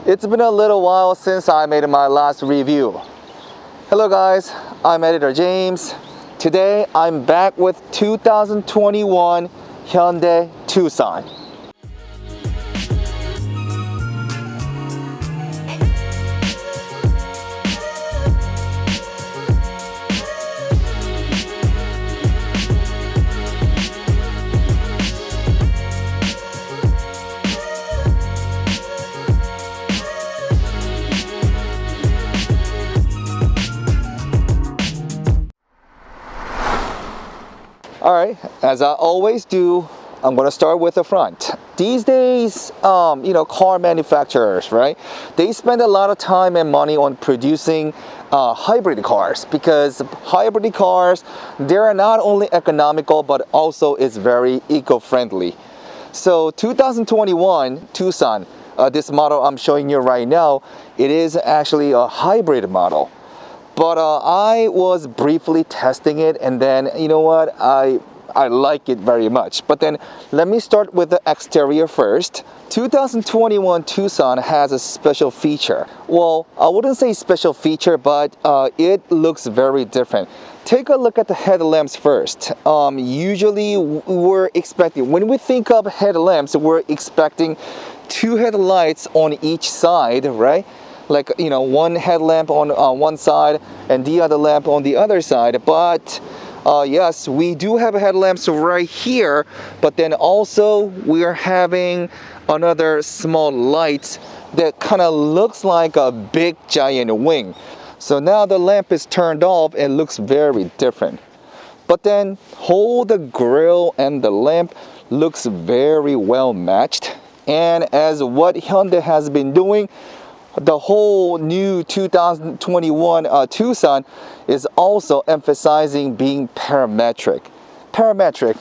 It's been a little while since I made my last review. Hello guys, I'm Editor James. Today I'm back with 2021 Hyundai Tucson. Alright, as I always do, I'm going to start with the front. These days, car manufacturers, right? They spend a lot of time and money on producing hybrid cars because hybrid cars, they're not only economical but also is very eco-friendly. So 2021 Tucson, this model I'm showing you right now, it is actually a hybrid model. But I was briefly testing it, and then you know what, I like it very much. But then let me start with the exterior first. 2021 Tucson has a special feature. Well, I wouldn't say special feature, but it looks very different. Take a look at the headlamps first. Usually we're expecting, when we think of headlamps, we're expecting two headlights on each side, right? Like, one headlamp on one side and the other lamp on the other side. But yes, we do have headlamps right here, but then also we are having another small light that kind of looks like a big giant wing. So now the lamp is turned off and looks very different. But then whole the grille and the lamp looks very well matched. And as what Hyundai has been doing, the whole new 2021 Tucson is also emphasizing being parametric. Parametric,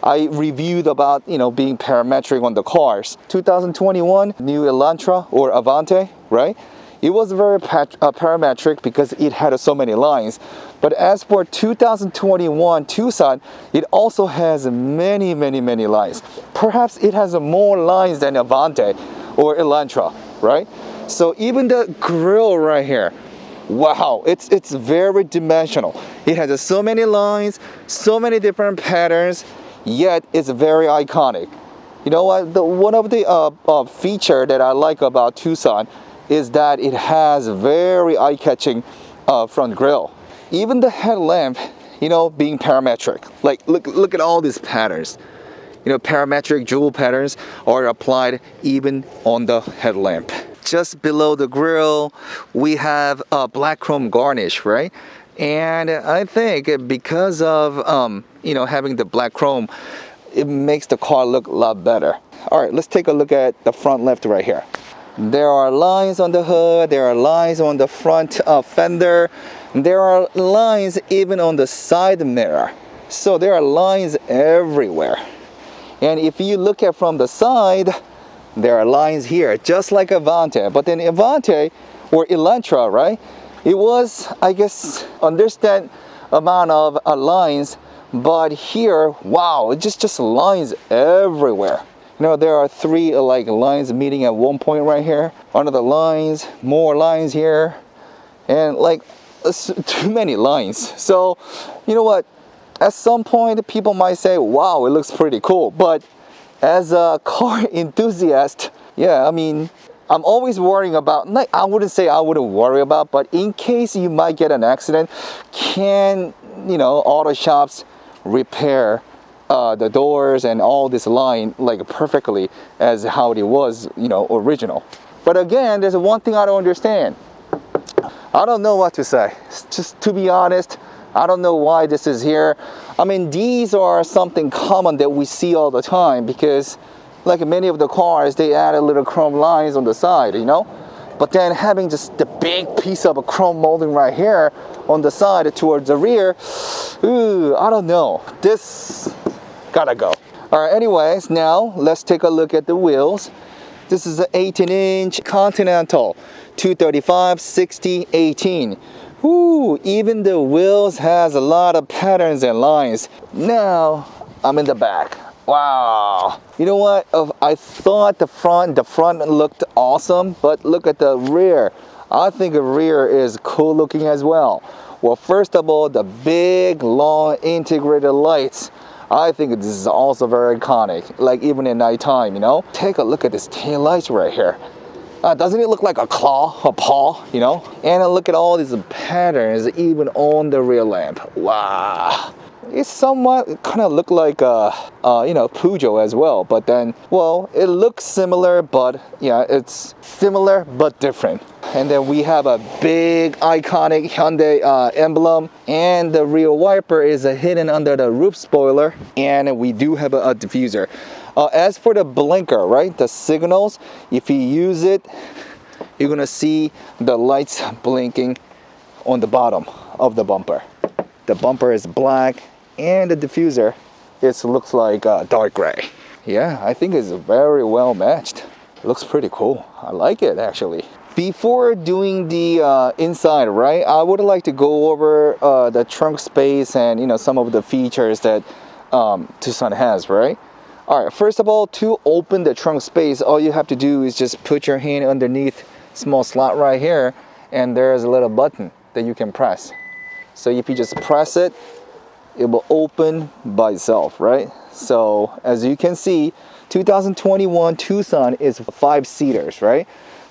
I reviewed about, being parametric on the cars. 2021 new Elantra or Avante, right? It was very parametric because it had so many lines. But as for 2021 Tucson, it also has many lines. Perhaps it has more lines than Avante or Elantra, right? So even the grille right here, wow, it's very dimensional. It has so many lines, so many different patterns, yet it's very iconic. You know what? One of the feature that I like about Tucson is that it has very eye-catching front grille. Even the headlamp, being parametric. Like look at all these patterns. Parametric jewel patterns are applied even on the headlamp. Just below the grille, we have a black chrome garnish, right? And I think because of having the black chrome, it makes the car look a lot better. All right, let's take a look at the front left right here. There are lines on the hood, there are lines on the front fender, there are lines even on the side mirror. So there are lines everywhere. And if you look at from the side, there are lines here, just like Avante. But then Avante or Elantra, right? It was, I guess, understand amount of lines, but here, wow, it's just lines everywhere. There are three lines meeting at one point right here. Another lines, more lines here, and too many lines. So, you know what? At some point, people might say, wow, it looks pretty cool. But as a car enthusiast, yeah, I'm always worrying about, I wouldn't say I wouldn't worry about, but in case you might get an accident, can, auto shops repair the doors and all this line perfectly as how it was, original? But again, there's one thing I don't understand. I don't know what to say. Just to be honest, I don't know why this is here. These are something common that we see all the time because many of the cars, they add a little chrome lines on the side, But then having just the big piece of a chrome molding right here on the side towards the rear, I don't know. This gotta go. All right, anyways, now let's take a look at the wheels. This is an 18-inch Continental 235/60/18. Ooh, even the wheels has a lot of patterns and lines. Now I'm in the back. Wow. You know what? I thought the front looked awesome, but look at the rear. I think the rear is cool looking as well. Well, first of all, the big, long, integrated lights. I think this is also very iconic, like even at nighttime, you know? Take a look at this tail lights right here. Doesn't it look like a claw, a paw, you know? And look at all these patterns even on the rear lamp. Wow. It's somewhat kind of look like you know, Peugeot as well, but then, well, it looks similar, but yeah, it's similar but different. And then we have a big iconic Hyundai emblem, and the rear wiper is hidden under the roof spoiler, and we do have a diffuser. As for the blinker, right, the signals, if you use it, you're gonna see the lights blinking on the bottom of the bumper. The bumper is black, and the diffuser, it looks like dark gray. Yeah, I think it's very well matched. Looks pretty cool. I like it actually. Before doing the inside, right, I would like to go over the trunk space and, you know, some of the features that Tucson has, right? All right, first of all, to open the trunk space, all you have to do is just put your hand underneath small slot right here, and there's a little button that you can press. So if you just press it, it will open by itself, right? So as you can see, 2021 Tucson is 5-seaters, right?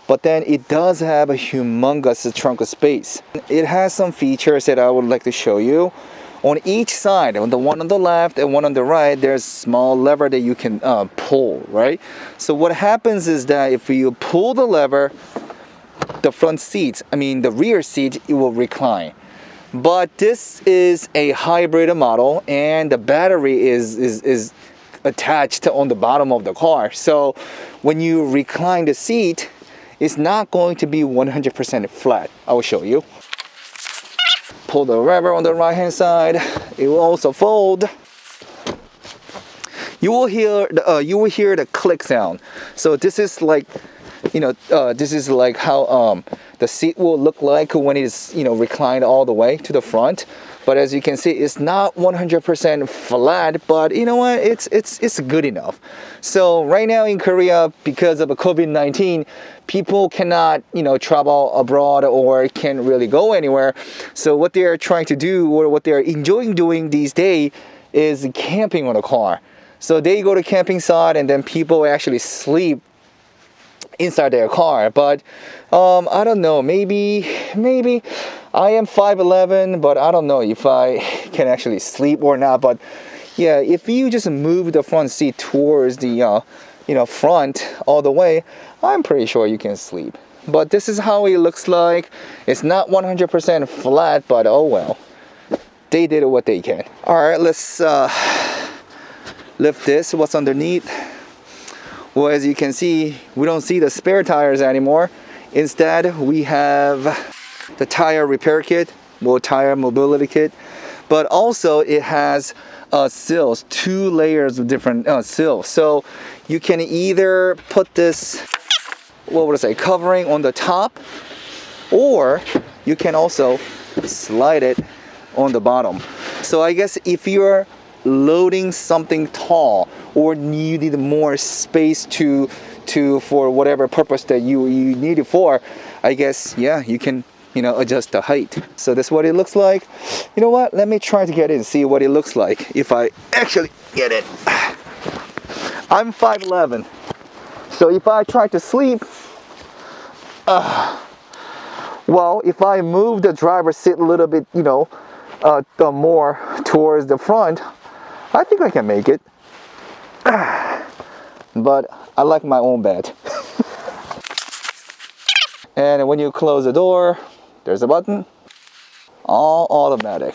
But then it does have a humongous trunk space. It has some features that I would like to show you. On each side, on the one on the left and one on the right, there's a small lever that you can pull, right? So what happens is that if you pull the lever, the front seats, I mean the rear seat, it will recline. But this is a hybrid model, and the battery is attached on the bottom of the car. So when you recline the seat, it's not going to be 100% flat. I will show you. Pull the lever on the right hand side. It will also fold. You will hear the click sound. So this is like, you know, this is like how the seat will look like when it is, you know, reclined all the way to the front. But as you can see, it's not 100% flat, but you know what, it's good enough. So right now in Korea, because of COVID-19, people cannot, you know, travel abroad or can't really go anywhere. So what they are trying to do, or what they are enjoying doing these days, is camping on a car. So they go to camping site, and then people actually sleep inside their car. But I don't know, maybe I am 5'11", but I don't know if I can actually sleep or not. But yeah, if you just move the front seat towards the you know, front all the way, I'm pretty sure you can sleep. But this is how it looks like. It's not 100% flat, but oh well, they did what they can. All right, let's lift this. What's underneath? Well, as you can see, we don't see the spare tires anymore. Instead, we have the tire repair kit, or tire mobility kit. But also it has seals, 2 layers of different seals. So you can either put this, what would I say, covering on the top, or you can also slide it on the bottom. So I guess if you're loading something tall, or you need more space to for whatever purpose that you need it for, I guess, yeah, you can, you know, adjust the height. So that's what it looks like. You know what, let me try to get in and see what it looks like if I actually get it. I'm 5'11", so if I try to sleep, well, if I move the driver's seat a little bit, you know, more towards the front, I think I can make it. But I like my own bed. And when you close the door, there's a button. All automatic.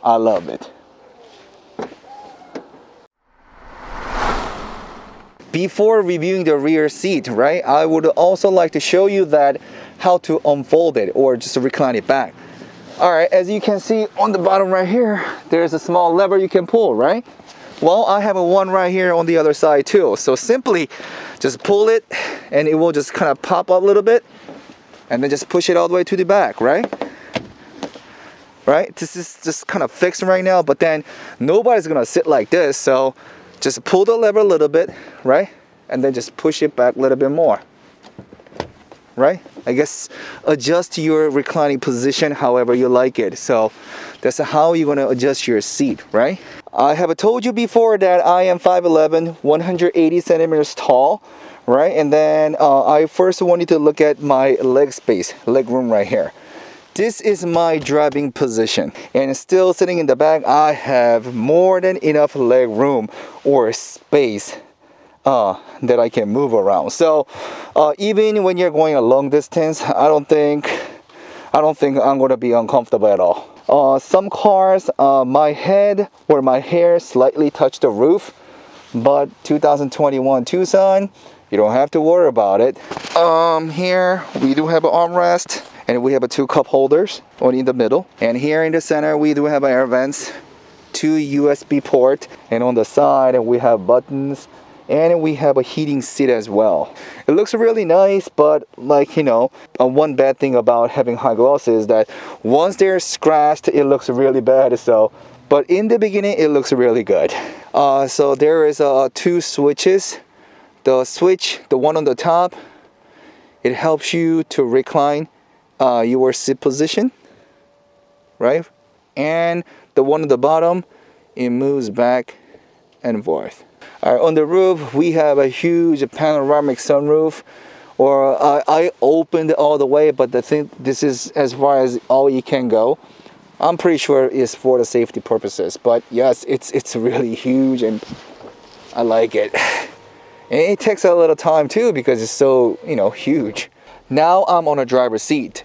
I love it. Before reviewing the rear seat, right, I would also like to show you that how to unfold it or just recline it back. All right, as you can see on the bottom right here, there's a small lever you can pull, right? Well, I have one right here on the other side too. So simply just pull it and it will just kind of pop up a little bit, and then just push it all the way to the back, right? Right? This is just kind of fixed right now, but then nobody's gonna sit like this. So Just pull the lever a little bit, right? And then just push it back a little bit more, right? I guess adjust your reclining position however you like it. So that's how you're gonna adjust your seat, right? I have told you before that I am 5'11", 180 centimeters tall, right? And then I first wanted to look at my leg space, leg room right here. This is my driving position, and still sitting in the back, I have more than enough leg room or space that I can move around. So even when you're going a long distance, I don't think I'm gonna be uncomfortable at all. Some cars, my head or my hair slightly touch the roof, but 2021 Tucson, you don't have to worry about it. Here we do have an armrest, and we have 2 cup holders, one in the middle. And here in the center, we do have air vents, 2 USB port, and on the side we have buttons, and we have a heating seat as well. It looks really nice, but like, you know, one bad thing about having high gloss is that once they're scratched, it looks really bad. So, but in the beginning, it looks really good. So there is 2 switches. The switch, the one on the top, it helps you to recline your seat position, right? And the one at the bottom, it moves back and forth. All right, on the roof, we have a huge panoramic sunroof, or I opened it all the way, but the thing, this is as far as all you can go. I'm pretty sure it's for the safety purposes, but yes, it's really huge, and I like it. And it takes a little time too because it's so, you know, huge. Now I'm on a driver's seat.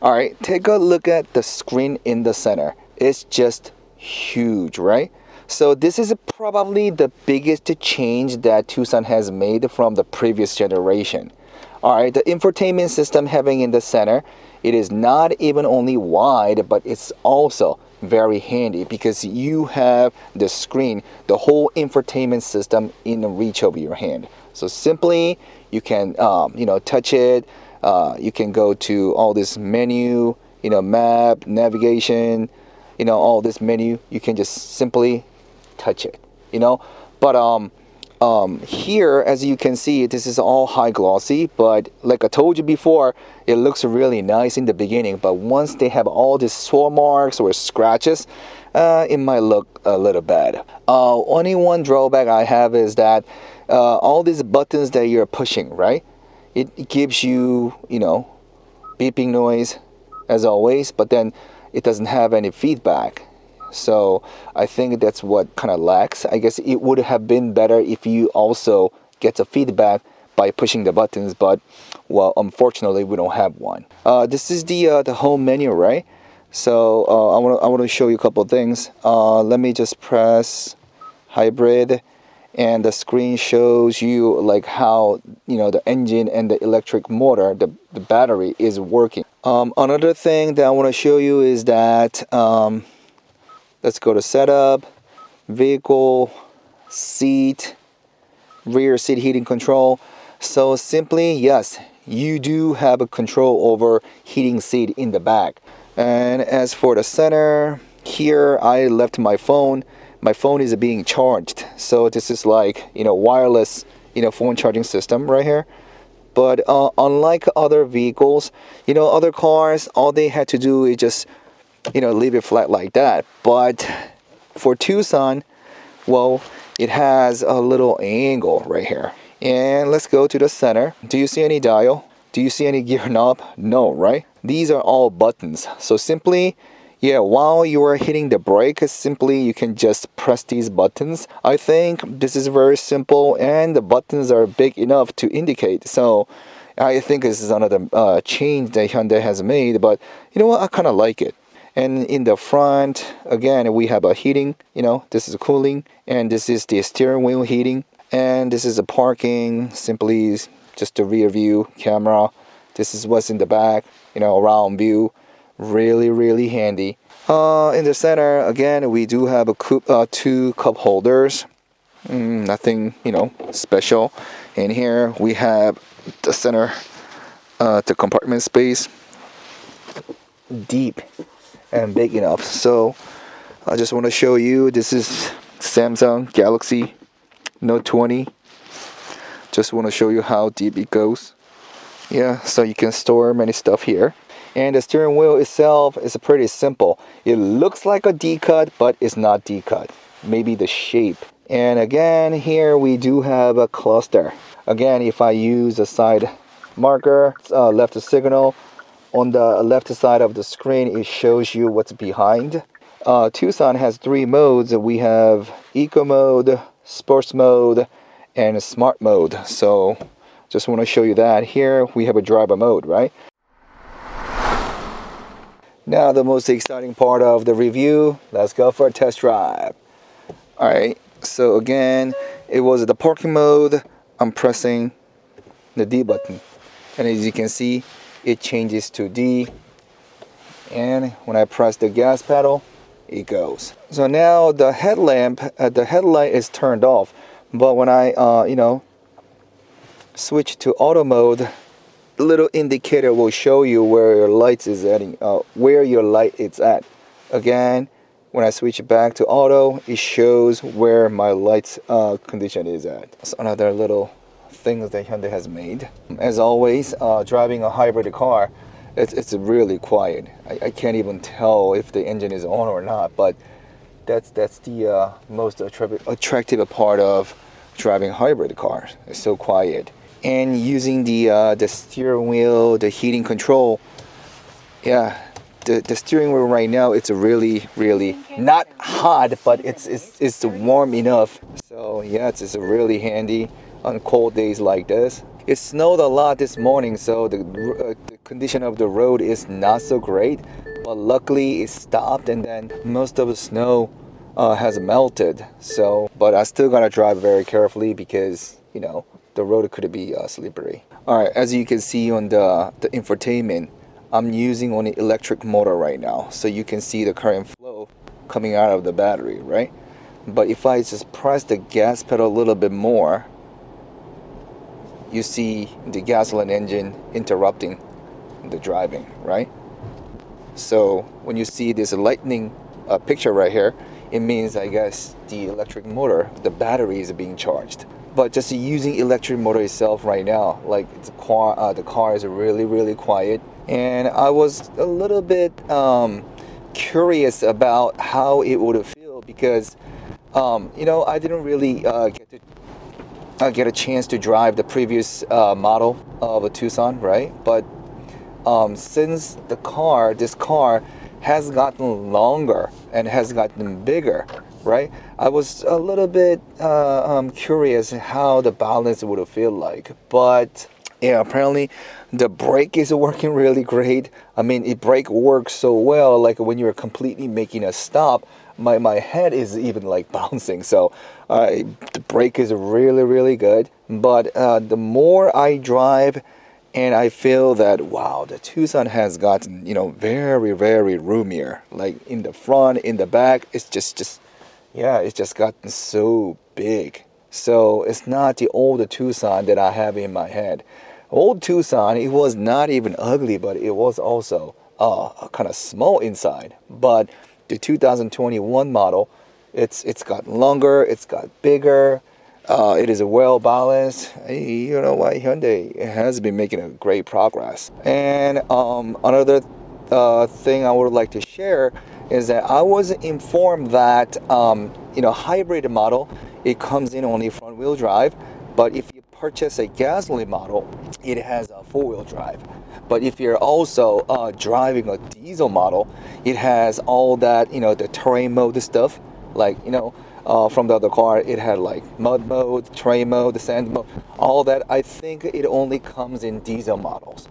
All right, take a look at the screen in the center. It's just huge, right? So this is probably the biggest change that Tucson has made from the previous generation. All right, the infotainment system having in the center, it is not even only wide, but it's also very handy because you have the screen, the whole infotainment system in the reach of your hand. So simply you can touch it. You can go to all this menu, map, navigation, all this menu. You can just simply touch it, But here, as you can see, this is all high glossy, but like I told you before, it looks really nice in the beginning, but once they have all these swirl marks or scratches, it might look a little bad. Only one drawback I have is that all these buttons that you're pushing, right? It gives you, beeping noise as always, but then it doesn't have any feedback. So I think that's what kind of lacks. I guess it would have been better if you also get a feedback by pushing the buttons, but well, unfortunately we don't have one. This is the home menu, right? So I want to show you a couple of things. Let me just press hybrid, and the screen shows you like how the engine and the electric motor, the battery is working. Another thing that I want to show you is that let's go to setup, vehicle, seat, rear seat heating control. So simply, yes, you do have a control over heating seat in the back. And as for the center, here I left my phone. My phone is being charged. So this is like, wireless, phone charging system right here. But unlike other vehicles, other cars, all they had to do is just leave it flat like that. But for Tucson, well, it has a little angle right here. And let's go to the center. Do you see any dial? Do you see any gear knob? No, right? These are all buttons. So simply, while you are hitting the brake, simply you can just press these buttons. I think this is very simple, and the buttons are big enough to indicate. So I think this is another change that Hyundai has made, but you know what? I kind of like it. And in the front, again, we have a heating, this is cooling, and this is the steering wheel heating, and this is a parking, simply just the rear view camera. This is what's in the back, around view, really, really handy. In the center, again, we do have a 2 cup holders, nothing, special. And here we have the center, the compartment space, deep and big enough. So I just want to show you, this is Samsung Galaxy no 20. Just want to show you how deep it goes. Yeah, so you can store many stuff here. And the steering wheel itself is pretty simple. It looks like a D-cut, but it's not D-cut. Maybe the shape. And again, here we do have a cluster. Again, if I use a side marker, left signal, on the left side of the screen, it shows you what's behind. Tucson has 3 modes. We have Eco mode, Sports mode, and Smart mode. So just want to show you that. Here we have a driver mode, right? Now the most exciting part of the review. Let's go for a test drive. All right, so again, it was the parking mode. I'm pressing the D button, and as you can see, it changes to D. And when I press the gas pedal, it goes. So now the headlamp, the headlight is turned off, but when I switch to auto mode, the little indicator will show you where your lights is at, where your light is at. Again, when I switch back to auto, it shows where my lights condition is at. That's another little thing that Hyundai has made. As always, driving a hybrid car, it's really quiet. I can't even tell if the engine is on or not, but that's the most attractive part of driving hybrid cars. It's so quiet. And using the steering wheel, the heating control, yeah, the steering wheel right now, it's really not hot, but it's warm enough. So yeah, it's really handy on cold days like this. It snowed a lot this morning, so the condition of the road is not so great, but luckily it stopped, and then most of the snow has melted. So, but I still gotta drive very carefully because the road could be slippery. All right, as you can see on the infotainment, I'm using only electric motor right now, so you can see the current flow coming out of the battery, right? But if I just press the gas pedal a little bit more, you see the gasoline engine interrupting the driving, right? So when you see this lightning picture right here, it means, I guess, the electric motor, the battery is being charged. But just using electric motor itself right now, like the car is really quiet. And I was a little bit curious about how it would feel because, I didn't really get a chance to drive the previous model of a Tucson, right? But since this car has gotten longer and has gotten bigger, right? I was a little bit curious how the balance would feel like. But yeah, apparently the brake is working really great. I mean, the brake works so well, like when you're completely making a stop, my head is even like bouncing. So the brake is really good. But the more I drive, and I feel that, wow, the Tucson has gotten, very roomier. Like in the front, in the back, it's just gotten so big. So it's not the old Tucson that I have in my head. Old Tucson, it was not even ugly, but it was also kind of small inside. But the 2021 model, it's got longer, it's got bigger. It is well balanced. You know why Hyundai has been making a great progress. And another thing I would like to share is that I was informed that hybrid model, it comes in only front wheel drive, but if you purchase a gasoline model, it has a 4-wheel drive. But if you're also driving a diesel model, it has all that, the terrain mode stuff, like from the other car, it had like mud mode, terrain mode, sand mode, all that. I think it only comes in diesel models.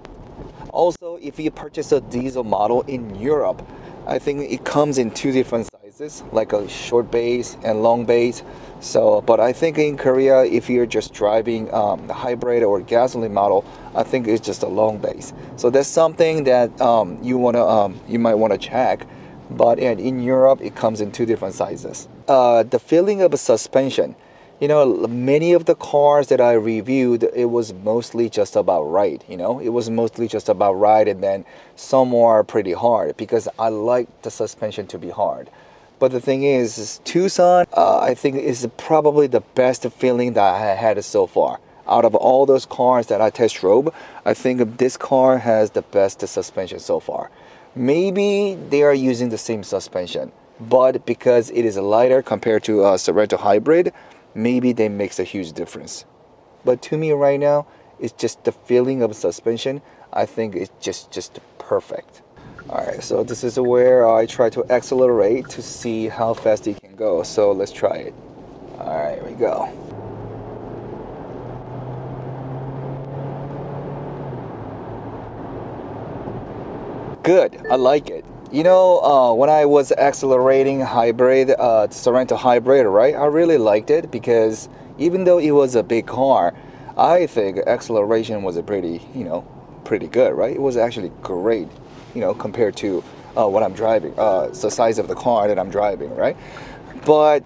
Also, if you purchase a diesel model in Europe, I think it comes in 2 different sizes, like a short base and long base. So, but I think in Korea, if you're just driving the hybrid or gasoline model, I think it's just a long base. So that's something that you might wanna check. But in Europe, it comes in 2 different sizes. The feeling of a suspension, many of the cars that I reviewed, it was mostly just about ride. It was mostly just about ride, and then some are pretty hard because I like the suspension to be hard. But the thing is Tucson, I think is probably the best feeling that I had so far. Out of all those cars that I test drove, I think this car has the best suspension so far. Maybe they are using the same suspension, but because it is lighter compared to a Sorento hybrid, maybe they makes a huge difference. But to me right now, it's just the feeling of suspension. I think it's just perfect. All right, so this is where I try to accelerate to see how fast it can go. So let's try it. All right, here we go. Good, I like it. You know, when I was accelerating hybrid, Sorento hybrid, right? I really liked it because even though it was a big car, I think acceleration was a pretty good, right? It was actually great, compared to what I'm driving, the size of the car that I'm driving, right? But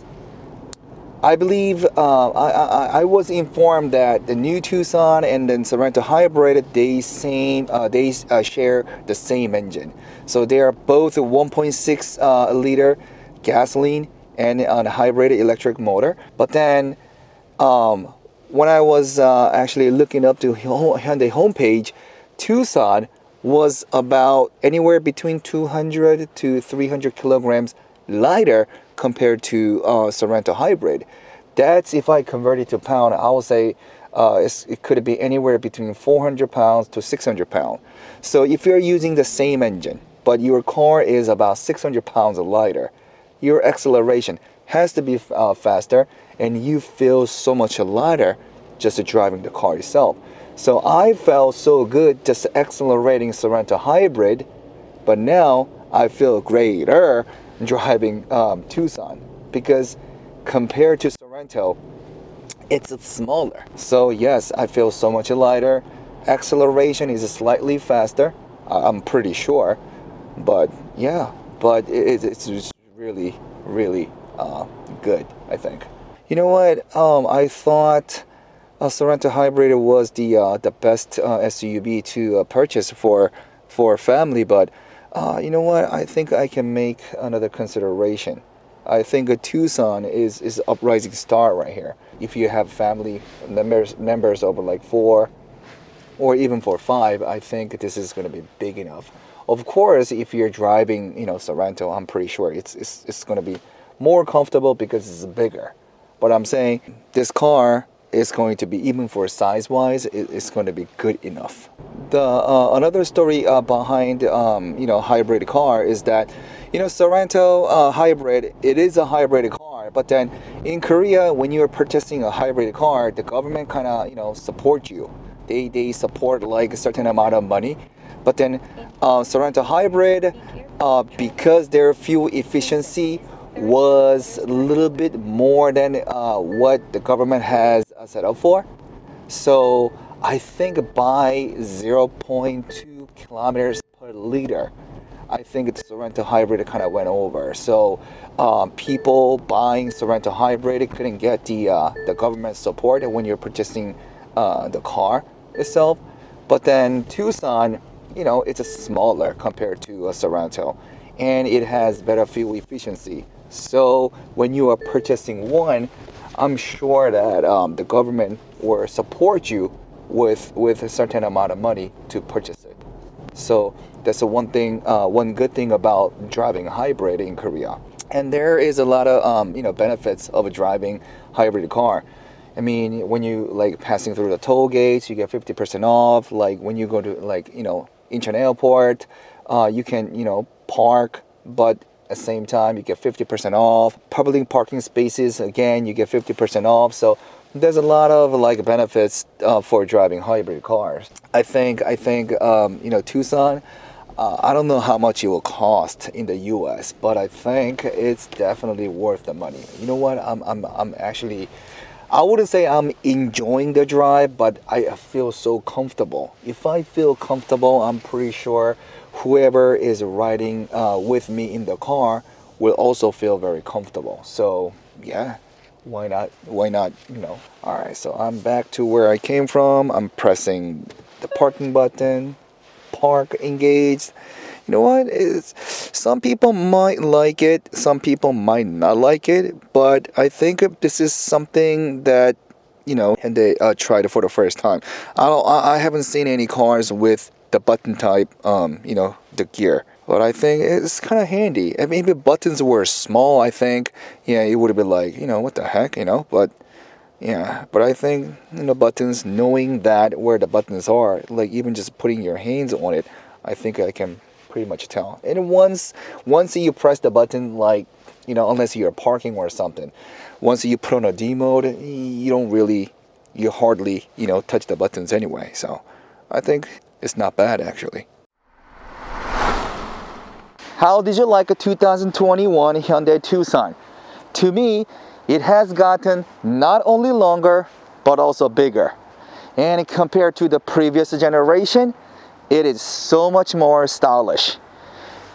I believe I was informed that the new Tucson and then Sorento hybrid they share the same engine, so they are both 1.6 liter gasoline and on a hybrid electric motor. But then when I was actually looking up to Hyundai homepage, Tucson was about anywhere between 200 to 300 kilograms lighter compared to Sorento hybrid. That's if I convert it to pound, I would say it could be anywhere between 400 pounds to 600 pounds. So if you're using the same engine, but your car is about 600 pounds lighter, your acceleration has to be faster, and you feel so much lighter just driving the car itself. So I felt so good just accelerating Sorento hybrid, but now I feel greater driving Tucson because compared to Sorento, it's smaller. So yes, I feel so much lighter. Acceleration is slightly faster, I'm pretty sure, but yeah, but it's just really, really good, I think. You know what? I thought Sorento hybrid was the best SUV to purchase for a family, but you know what? I think I can make another consideration. I think a Tucson is uprising star right here. If you have family members over like 4 or even for 5, I think this is going to be big enough. Of course, if you're driving, Sorento, I'm pretty sure it's going to be more comfortable because it's bigger. But I'm saying this car is going to be, even for size-wise, it's going to be good enough. The another story behind hybrid car is that Sorento hybrid, it is a hybrid car, but then in Korea when you're purchasing a hybrid car, the government kind of support you. They support like a certain amount of money, but then Sorento hybrid, because their fuel efficiency was a little bit more than what the government has set up for. So I think by 0.2 kilometers per liter, I think the Sorento hybrid kind of went over. So people buying Sorento hybrid couldn't get the government support when you're purchasing the car itself. But then Tucson, it's a smaller compared to a Sorento, and it has better fuel efficiency. So when you are purchasing one, I'm sure that the government will support you with a certain amount of money to purchase it. So that's one good thing about driving a hybrid in Korea. And there is a lot of benefits of driving hybrid car. I mean, when you like passing through the toll gates, you get 50% off. Like when you go to Incheon Airport, you can park, but at the same time you get 50% off. Public parking spaces, again, you get 50% off. So there's a lot of like benefits for driving hybrid cars. I think Tucson, I don't know how much it will cost in the US, but I think it's definitely worth the money. You know what? I'm actually, I wouldn't say I'm enjoying the drive, but I feel so comfortable. If I feel comfortable, I'm pretty sure whoever is riding with me in the car will also feel very comfortable. So yeah, why not? All right, so I'm back to where I came from. I'm pressing the parking button, park engaged, you know what? Some people might like it, some people might not like it, but I think if this is something that, and they tried it for the first time. I haven't seen any cars with the button type, the gear. But I think it's kind of handy. I mean, if the buttons were small, I think, it would have been like, what the heck, But yeah, but I think, buttons, knowing that where the buttons are, like even just putting your hands on it, I think I can pretty much tell. And once you press the button, like, unless you're parking or something, once you put on a D mode, you hardly, touch the buttons anyway. So I think it's not bad, actually. How did you like a 2021 Hyundai Tucson? To me, it has gotten not only longer, but also bigger. And compared to the previous generation, it is so much more stylish.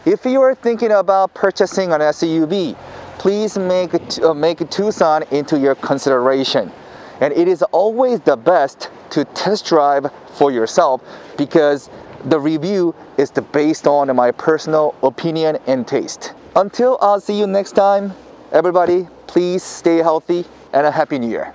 If you are thinking about purchasing an SUV, please make Tucson into your consideration. And it is always the best to test drive for yourself because the review is based on my personal opinion and taste. Until I'll see you next time, everybody, please stay healthy and a Happy New Year.